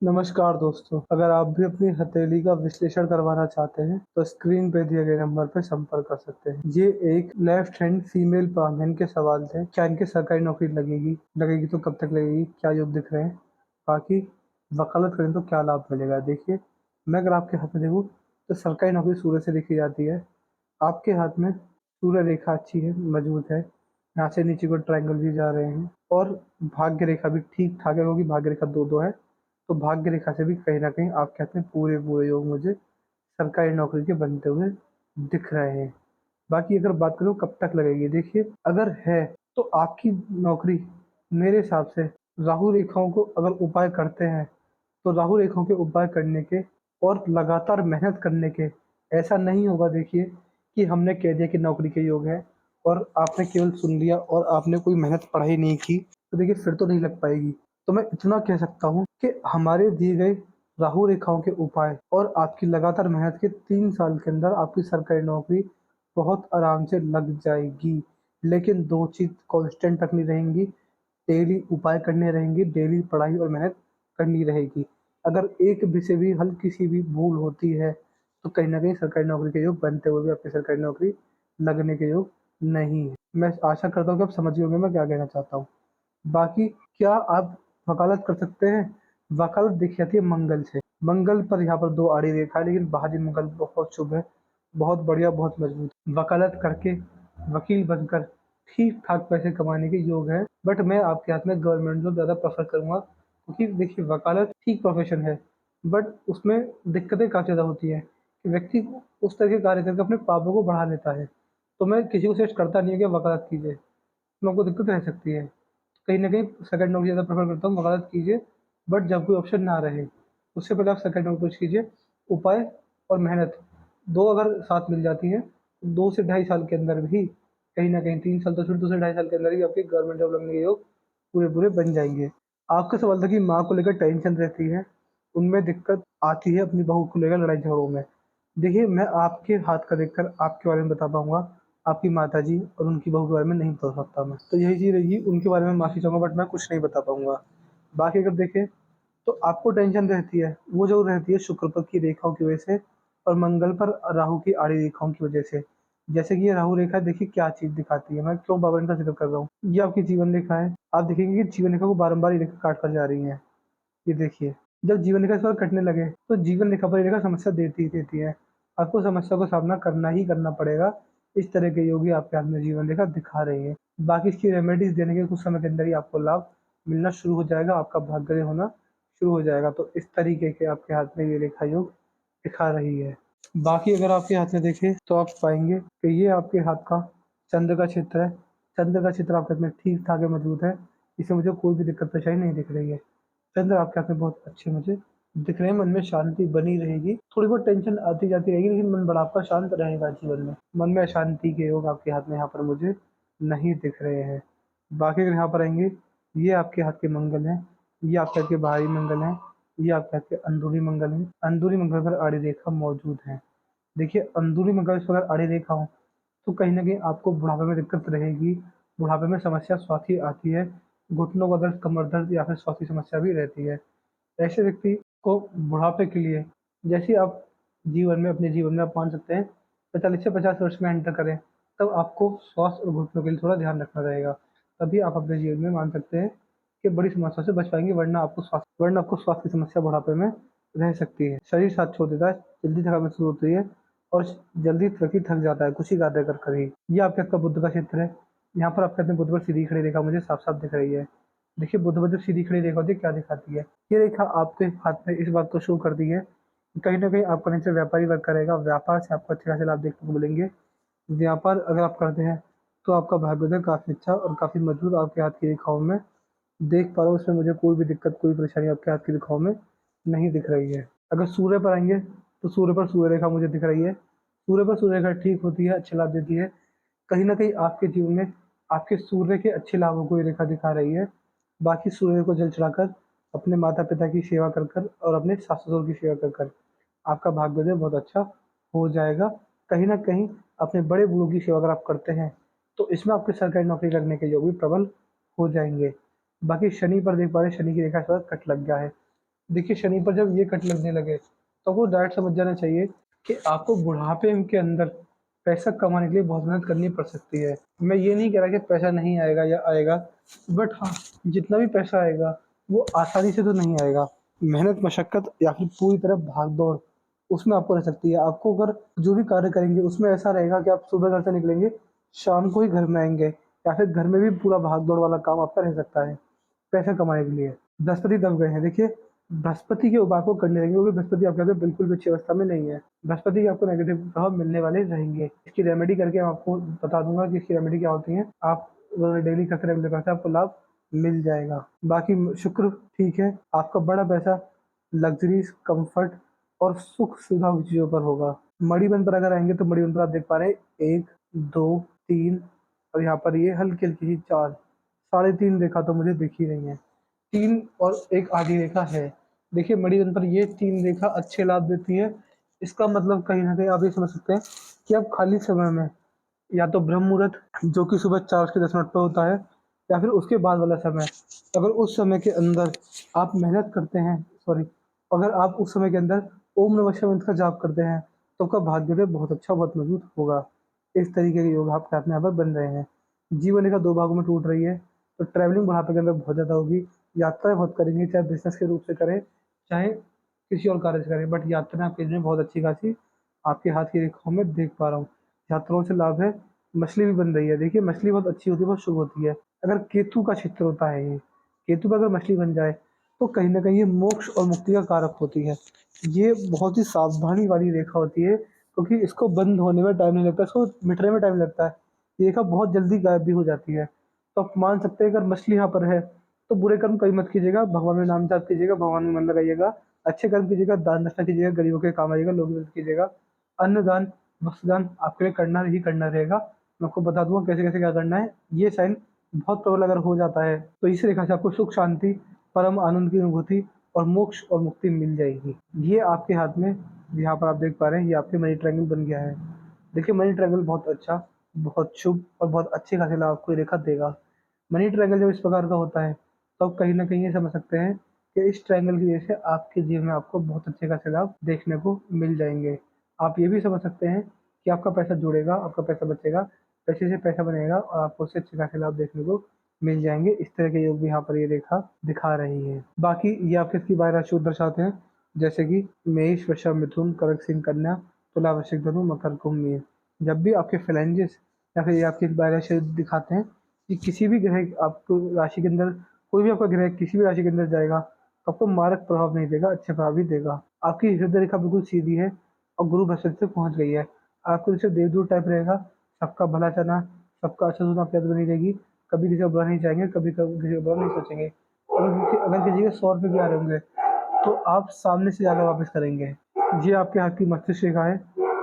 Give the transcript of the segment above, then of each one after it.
नमस्कार दोस्तों, अगर आप भी अपनी हथेली का विश्लेषण करवाना चाहते हैं, तो स्क्रीन पे दिए गए नंबर पर संपर्क कर सकते हैं। ये एक लेफ्ट हैंड फीमेल पार्लियामेंट के सवाल थे। क्या इनकी सरकारी नौकरी लगेगी? लगेगी तो कब तक लगेगी? क्या योग दिख रहे हैं? बाकी वकालत करें तो क्या लाभ मिलेगा? देखिए, मैं अगर आपके हाथ में देखूँ तो सरकारी नौकरी सूर्य से देखी जाती है। आपके हाथ में सूर्य रेखा अच्छी है, मजबूत है। यहाँ से नीचे को ट्रायंगल भी जा रहे हैं और भाग्य रेखा भी ठीक ठाक है, क्योंकि भाग्य रेखा दो दो है। तो भाग्य रेखा से भी कहीं ना कहीं आप कहते हैं पूरे पूरे योग मुझे सरकारी नौकरी के बनते हुए दिख रहे हैं। बाकी अगर बात करूँ कब तक लगेगी, देखिए अगर है तो आपकी नौकरी मेरे हिसाब से राहु रेखाओं को अगर उपाय करते हैं तो राहु रेखाओं के उपाय करने के और लगातार मेहनत करने के ऐसा नहीं होगा। देखिए कि हमने कह दिया कि नौकरी के योग है और आपने केवल सुन लिया और आपने कोई मेहनत पढ़ाई नहीं की, तो देखिए फिर तो नहीं लग पाएगी। तो मैं इतना कह सकता हूँ कि हमारे दिए गए राहु रेखाओं के उपाय और आपकी लगातार मेहनत के 3 साल के अंदर आपकी सरकारी नौकरी बहुत आराम से लग जाएगी। लेकिन दो चीज कांस्टेंट रखनी रहेंगी, डेली उपाय करने रहेंगे, डेली पढ़ाई और मेहनत करनी रहेगी। अगर एक भी से भी हल्की सी भी भूल होती है तो कहीं ना कहीं सरकारी नौकरी के योग बनते हुए भी आपकी सरकारी नौकरी लगने के योग नहीं है। मैं आशा करता हूँ कि आप समझ गए होंगे मैं क्या कहना चाहता हूँ। बाकी क्या आप वकालत कर सकते हैं? वकालत देखी जाती है मंगल से। मंगल पर यहाँ पर दो आड़ी रेखा है, लेकिन बाहरी मंगल बहुत शुभ है, बहुत बढ़िया, बहुत मजबूत। वकालत करके वकील बनकर ठीक ठाक पैसे कमाने के योग है। बट मैं आपके हाथ में गवर्नमेंट जॉब ज़्यादा प्रेफर करूंगा, क्योंकि देखिए वकालत ठीक प्रोफेशन है, बट उसमें दिक्कतें काफ़ी ज़्यादा होती है कि व्यक्ति उस तरह के कार्य करके अपने पापों को बढ़ा लेता है। तो मैं किसी को सजेस्ट करता नहीं है कि वकालत कीजिए, तो आपको दिक्कत रह सकती है। कहीं न कहीं सेकंड नौकरी ज़्यादा प्रेफ़र करता हूँ, वकालत कीजिए, बट जब कोई ऑप्शन ना रहे, उससे पहले आप सेकंड नौकरी कीजिए। उपाय और मेहनत 2 अगर साथ मिल जाती हैं, 2 से ढाई साल के अंदर भी कहीं न कहीं 3 साल तो छोड़िए, 2 से ढाई साल के अंदर ही आपकी गवर्नमेंट जॉब लगने के योग पूरे-पूरे बन जाएँगे। आपका सवाल था कि माँ को लेकर टेंशन रहती है, उनमें दिक्कत आती है अपनी बहू को लेकर लड़ाई-झगड़ों में। देखिए, मैं आपके हाथ का देखकर आपके बारे में बता पाऊँगा, आपकी माताजी और उनकी बहू के बारे में नहीं बता सकता मैं। तो यही चीज़ रही, उनके बारे में माफ़ी चाहूँगा, बट मैं कुछ नहीं बता पाऊँगा। बाकी अगर देखें तो आपको टेंशन रहती है, वो जो रहती है शुक्र पर की रेखाओं की वजह से और मंगल पर राहु की आड़ी रेखाओं की वजह से। जैसे कि ये राहु रेखा देखिए क्या चीज़ दिखाती है, मैं क्यों बाबा इनका ज़िक्र कर रहा हूँ। ये आपकी जीवन रेखा है, आप देखेंगे कि जीवन रेखा को बारंबार ये रेखा काट कर जा रही है। ये देखिए, जब जीवन रेखा इस बार कटने लगे, तो जीवन रेखा पर ये रेखा समस्या देती ही देती है। आपको समस्या को सामना करना ही करना पड़ेगा। इस तरह के योग ही आपके हाथ में जीवन रेखा दिखा रही है। बाकी इसकी रेमेडीज़ देने के कुछ समय के अंदर ही आपको लाभ मिलना शुरू हो जाएगा, आपका भाग्योदय होना शुरू हो जाएगा। तो इस तरीके के आपके हाथ में ये रेखा योग दिखा रही है। बाकी अगर आपके हाथ में देखें, तो आप पाएँगे कि ये आपके हाथ का चंद्र का क्षेत्र है। चंद्र का क्षेत्र आपके हाथ में ठीक-ठाक है, मज़बूत है। इसमें मुझे कोई भी दिक्कत परेशानी नहीं दिख रही है। चंद्र आपके हाथ में बहुत अच्छे मुझे दिख रहे हैं, मन में शांति बनी रहेगी। थोड़ी बहुत टेंशन आती जाती रहेगी, लेकिन मन बड़ा आपका शांत रहेगा जीवन में। मन में अशांति के योग आपके हाथ में यहाँ पर मुझे नहीं दिख रहे हैं। बाकी अगर यहाँ पर आएँगे, ये आपके हाथ के मंगल हैं, ये आपके हाथ के बाहरी मंगल हैं, ये आपके हाथ के अंदरूनी मंगल हैं। अंदरूनी मंगल पर आड़ी रेखा मौजूद है। देखिए, अंदरूनी मंगल पर अगर आड़ी रेखा हो, तो कहीं न कहीं आपको बुढ़ापे में दिक्कत रहेगी। बुढ़ापे में समस्या स्वास्थ्य की आती है, घुटनों का दर्द, कमर दर्द या फिर स्वास्थ्य की समस्या भी रहती है। ऐसे व्यक्ति को बुढ़ापे के लिए, जैसे आप जीवन में अपने जीवन में आप मान सकते हैं 45 से 50 वर्ष में एंटर करें, तब आपको स्वास्थ्य और घुटनों के लिए थोड़ा ध्यान रखना रहेगा। तभी आप अपने जीवन में मान सकते हैं कि बड़ी समस्या से बच पाएँगे, वरना आपको स्वास्थ्य की समस्या बुढ़ापे में रह सकती है। शरीर साथ छोड़ देता है, जल्दी थकान महसूस होती है और जल्दी व्यक्ति थक जाता है कुछ ही कार्य कर ही। ये आपके आपका बुध का क्षेत्र है। यहाँ पर आपके अपने बुध पर सीधी खड़ी रेखा मुझे साफ-साफ दिख रही है। देखिए, बुध पर जब सीधी खड़ी रेखा होती है क्या दिखाती है? ये रेखा आपके हाथ में इस बात को शो करती है कि कहीं न कहीं आपका नेचर व्यापारी वर्क करेगा, व्यापार से आपको अच्छे खासे लाभ देखने को मिलेंगे। व्यापार अगर आप करते हैं, तो आपका भाग्योदय काफ़ी अच्छा और काफ़ी मजबूत आपके हाथ की रेखाओं में देख पा रहा हूँ। इसमें मुझे कोई भी दिक्कत, कोई परेशानी आपके हाथ की रेखाओं में नहीं दिख रही है। अगर सूर्य पर आएँगे, तो सूर्य पर सूर्य रेखा मुझे दिख रही है। सूर्य पर सूर्य रेखा ठीक होती है, अच्छे लाभ देती है। कहीं न कहीं आपके जीवन में आपके सूर्य के अच्छे लाभों को ये रेखा दिखा रही है। बाकी सूर्य को जल चढ़ाकर, अपने माता-पिता की सेवा कर कर और अपने सास-ससुर की सेवा कर कर आपका भाग्योदय बहुत अच्छा हो जाएगा। कहीं न कहीं अपने बड़े-बूढ़ों की सेवा अगर आप करते हैं, तो इसमें आपकी सरकारी नौकरी लगने के योग भी प्रबल हो जाएँगे। बाकी शनि पर देख पा रहे हैं, शनि की रेखा इस वक़्त कट लग गया है। देखिए शनि पर जब ये कट लगने लगे तो आपको डायरेक्ट समझ जाना चाहिए कि आपको बुढ़ापे के अंदर पैसा कमाने के लिए बहुत मेहनत करनी पड़ सकती है। मैं ये नहीं कह रहा कि पैसा नहीं आएगा या आएगा, बट हाँ, जितना भी पैसा आएगा वो आसानी से तो नहीं आएगा। मेहनत, मशक्कत या फिर पूरी तरह भाग-दौड़ उसमें आपको रह सकती है। आपको अगर जो भी कार्य करेंगे उसमें ऐसा रहेगा कि आप सुबह घर से निकलेंगे, शाम को ही घर में आएँगे, या फिर घर में भी पूरा भाग-दौड़ वाला काम आपका रह सकता है, पैसा कमाने के लिए। बृहस्पति दब गए हैं। देखिए, बृहस्पति के उपाय को करने रहेंगे क्योंकि बृहस्पति आपके यहाँ पे बिल्कुल भी अच्छी अवस्था में नहीं है। बृहस्पति के आपको नेगेटिव प्रभाव मिलने वाले रहेंगे। इसकी रेमेडी करके मैं आपको बता दूँगा कि इसकी रेमेडी क्या होती है। आप अगर डेली करते रहेंगे तो आपको लाभ मिल जाएगा। बाकी शुक्र ठीक है, आपका बड़ा पैसा लग्ज़रीज़, कम्फ़र्ट और सुख-सुविधा की चीज़ों पर होगा। मणिबंध पर अगर आएँगे तो मणिबंध पर आप देख पा रहे हैं 1, 2, 3 और यहाँ पर ये हल्की-हल्की सी 4, साढ़े 3 रेखा तो मुझे दिख ही रही है। 3 और एक आधी रेखा है। देखिए मणिबंध पर ये 3 रेखा अच्छे लाभ देती है। इसका मतलब कहीं न कहीं आप ये समझ सकते हैं कि आप खाली समय में या तो ब्रह्म मुहूर्त जो कि सुबह 4:10 पे होता है या फिर उसके बाद वाला समय, अगर उस समय के अंदर आप मेहनत करते हैं, सॉरी, अगर आप उस समय के अंदर ओम नमः शिवाय मंत्र का जाप करते हैं, तो आपका भाग्य भी बहुत अच्छा, बहुत मजबूत होगा। इस तरीके के योग आपके अपने यहाँ पर बन रहे हैं। जीवन रेखा 2 भागों में टूट रही है, तो ट्रैवलिंग बुढ़ापे के अंदर बहुत ज़्यादा होगी। यात्राएँ बहुत करेंगे, चाहे बिज़नेस के रूप से करें, चाहे किसी और कार्य से करें, बट यात्राएँ आपके लिए बहुत अच्छी खासी आपके हाथ की रेखाओं में देख पा रहा हूँ। यात्राओं से लाभ है। मछली भी बन रही है। देखिए मछली बहुत अच्छी होती है, बहुत शुभ होती है। अगर केतु का क्षेत्र होता है ये, केतु पे अगर मछली बन जाए, तो कहीं न कहीं ये मोक्ष और मुक्ति का कारक होती है। ये बहुत ही सावधानी वाली रेखा होती है, क्योंकि इसको बंद होने में टाइम नहीं लगता, इसको मिटने में टाइम लगता है। ये रेखा बहुत जल्दी गायब भी हो जाती है। तो आप मान सकते हैं अगर मछली यहाँ पर है, तो बुरे कर्म कभी मत कीजिएगा, भगवान में नाम जाप कीजिएगा, भगवान में मन लगाइएगा, अच्छे कर्म कीजिएगा, दान दक्षिणा कीजिएगा, गरीबों के काम आइएगा, लोगों की मदद कीजिएगा। अन्नदान, वस्त्रदान आपके लिए करना ही करना रहेगा। मैं आपको बता दूँगा कैसे-कैसे क्या करना है। ये साइन बहुत प्रबल अगर हो जाता है, तो इस रेखा से आपको सुख, शांति, परम आनंद की अनुभूति और मोक्ष और मुक्ति मिल जाएगी। ये आपके हाथ में, यहाँ पर आप देख पा रहे हैं, ये आपके मनी ट्रायंगल बन गया है। देखिए मनी ट्रायंगल बहुत अच्छा, बहुत शुभ और बहुत अच्छे खासे लाभ आपको ये रेखा देगा। मनी ट्रायंगल जब इस प्रकार का होता है, तो आप कहीं न कहीं ये समझ सकते हैं कि इस ट्रायंगल की वजह से आपके जीवन में आपको बहुत अच्छे खासे लाभ देखने को मिल जाएँगे। आप ये भी समझ सकते हैं कि आपका पैसा जुड़ेगा, आपका पैसा बचेगा, पैसे से पैसा बनेगा और आपको उससे अच्छे खासे लाभ देखने को मिल जाएँगे। इस तरह के योग भी यहाँ पर ये रेखा दिखा रही है। बाकी ये आपके इसकी 12 राशि को दर्शाते हैं, जैसे कि मेष, वृषभ, मिथुन, कर्क, सिंह, कन्या, तुला, वृश्चिक, धनु, मकर, कुंभ, मीन। जब भी आपके फ्लैंजेस या फिर ये आपकी 12 राशि दिखाते हैं कि किसी भी ग्रह आपको राशि के अंदर, कोई भी आपका ग्रह किसी भी राशि के अंदर जाएगा, तो आपको मारक प्रभाव नहीं देगा, अच्छे प्रभाव ही देगा। आपकी हृदय रेखा बिल्कुल सीधी है और गुरु बृहस्पति से पहुँच गई है। आपको जैसे देवदूत टाइप रहेगा, सबका भला चाहना, सबका अच्छा सोचना आपकी आदत बनी रहेगी, कभी किसी का बुरा नहीं चाहेंगे, कभी किसी का बुरा नहीं सोचेंगे। अगर किसी के 100 रुपए भी आ रहे होंगे, तो आप सामने से ज़्यादा वापस करेंगे। ये आपके हाथ की मस्तिष्क रेखा है।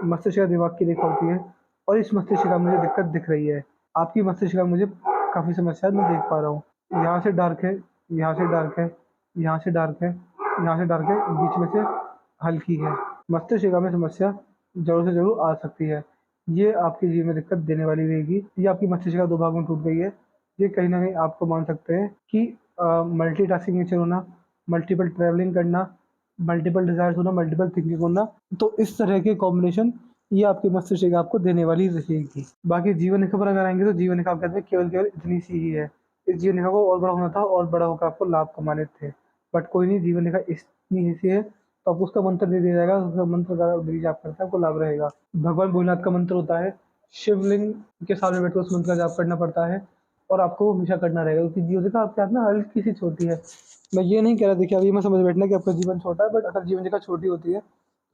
मस्तिष्क रेखा दिमाग की रेखा होती है और इस मस्तिष्क रेखा में मुझे दिक्कत दिख रही है। आपकी मस्तिष्क रेखा में मुझे काफ़ी समस्या मैं देख पा रहा हूँ। यहाँ से डार्क है, यहाँ से डार्क है, यहाँ से डार्क है, यहाँ से डार्क है, बीच में से हल्की है। मस्तिष्क रेखा में समस्या ज़रूर से ज़रूर आ सकती है। ये आपके जीवन में दिक्कत देने वाली रहेगी। ये आपकी मस्तिष्क रेखा 2 भागों में टूट गई है। ये कहीं न कहीं आपको मान सकते हैं कि मल्टीटास्किंग नेचर होना, मल्टीपल ट्रैवलिंग करना, मल्टीपल डिज़ायर्स होना, मल्टीपल थिंकिंग होना, तो इस तरह के कॉम्बिनेशन ये आपके मस्तिष्क रेखा आपको देने वाली रहेगी। बाकी जीवन रेखा पर अगर आएँगे तो जीवन रेखा आपके हाथ में केवल इतनी सी ही है। इस जीवन रेखा को और बड़ा होना था और बड़ा होकर आपको लाभ कमाने थे। बट कोई नहीं, जीवन रेखा इतनी ही सी है, तो आपको उसका मंत्र दे दिया जाएगा, उसका मंत्र का डेली जाप करते हैं आपको लाभ रहेगा। भगवान भोलेनाथ का मंत्र होता है, शिवलिंग के सामने बैठकर उस मंत्र का जाप करना पड़ता है और आपको वो हमेशा करना रहेगा, क्योंकि जीवन रेखा आपके हाथ में हल्की सी छोटी है। मैं ये नहीं कह रहा, देखिए अभी मैं समझ बैठना कि आपका जीवन छोटा है, बट अगर जीवन रेखा छोटी होती है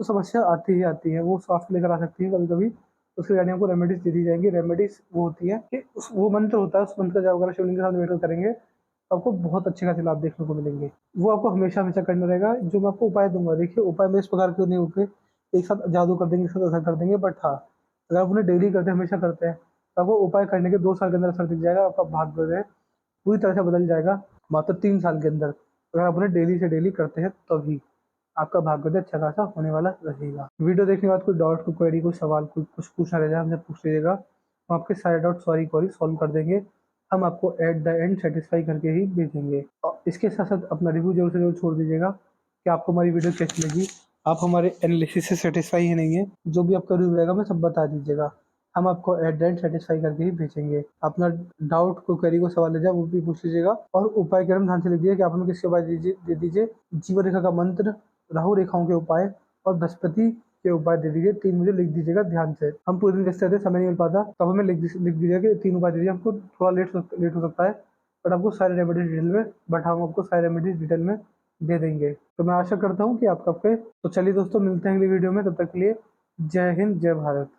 तो समस्या आती ही आती है। वो स्वास्थ्य लेकर आ सकती है कभी-कभी, उसके लिए आपको रेमेडीज़ दे दी जाएँगी। रेमेडीज़ वो होती है कि उस वो मंत्र होता है, उस मंत्र का जाप अगर शिवलिंग के सामने बैठकर करेंगे, तो आपको बहुत अच्छे खासे लाभ देखने को मिलेंगे। वो आपको हमेशा-हमेशा करना रहेगा, जो मैं आपको उपाय दूँगा। देखिए उपाय मेरे इस प्रकार के नहीं होते, एक साथ जादू कर देंगे, एक साथ असर कर देंगे, बट हाँ, अगर आप उन्हें डेली करते हैं, हमेशा करते हैं, तो आपको उपाय करने के 2 साल के अंदर असर दिख जाएगा, आपका भाग्य जो है पूरी तरह से बदल जाएगा, मात्र 3 साल के अंदर। अगर आप उन्हें डेली से डेली करते हैं तभी। आपका भाग्योदय अच्छा खासा होने वाला रहेगा। वीडियो देखने के बाद कोई डाउट, कोई क्वेरी, कोई सवाल, कोई कुछ पूछना रह जाए हमसे पूछ लीजिएगा। हम आपके सारे डाउट, सारी क्वेरी सॉल्व कर देंगे। हम आपको एट द एंड सैटिस्फाई करके ही भेजेंगे। और इसके साथ-साथ अपना रिव्यू ज़रूर से ज़रूर छोड़ दीजिएगा। कि आपको हमारी वीडियो कैसी लगी। आप हमारे एनालिसिस से सेटिस्फाई है नहीं है, जो भी आपका रिव्यू रहेगा मैं सब बता दीजिएगा। हम आपको एट द एंड सेटिस्फाई करके ही भेजेंगे। अपना डाउट को क्वेरी को सवाल है वो भी पूछ लीजिएगा। और उपाय क्रम ध्यान से लिख दीजिए कि आप हमें किसके उपाय दे दीजिए। जीवन रेखा का मंत्र, राहु रेखाओं के उपाय और बृहस्पति के उपाय दे दीजिए। 3 मुझे लिख दीजिएगा ध्यान से। हम पूरे दिन व्यस्त रहते हैं, समय नहीं मिल पाता, तब हमें लिख दीजिएगा कि 3 उपाय दीजिए। हमको थोड़ा लेट हो सकता है, बट आपको सारे रेमेडीज डिटेल में बट हम आपको सारे रेमेडीज डिटेल में दे देंगे। तो मैं आशा करता हूँ कि आपका तो चलिए दोस्तों, मिलते हैं अगली वीडियो में। तब तक के लिए जय हिंद, जय भारत।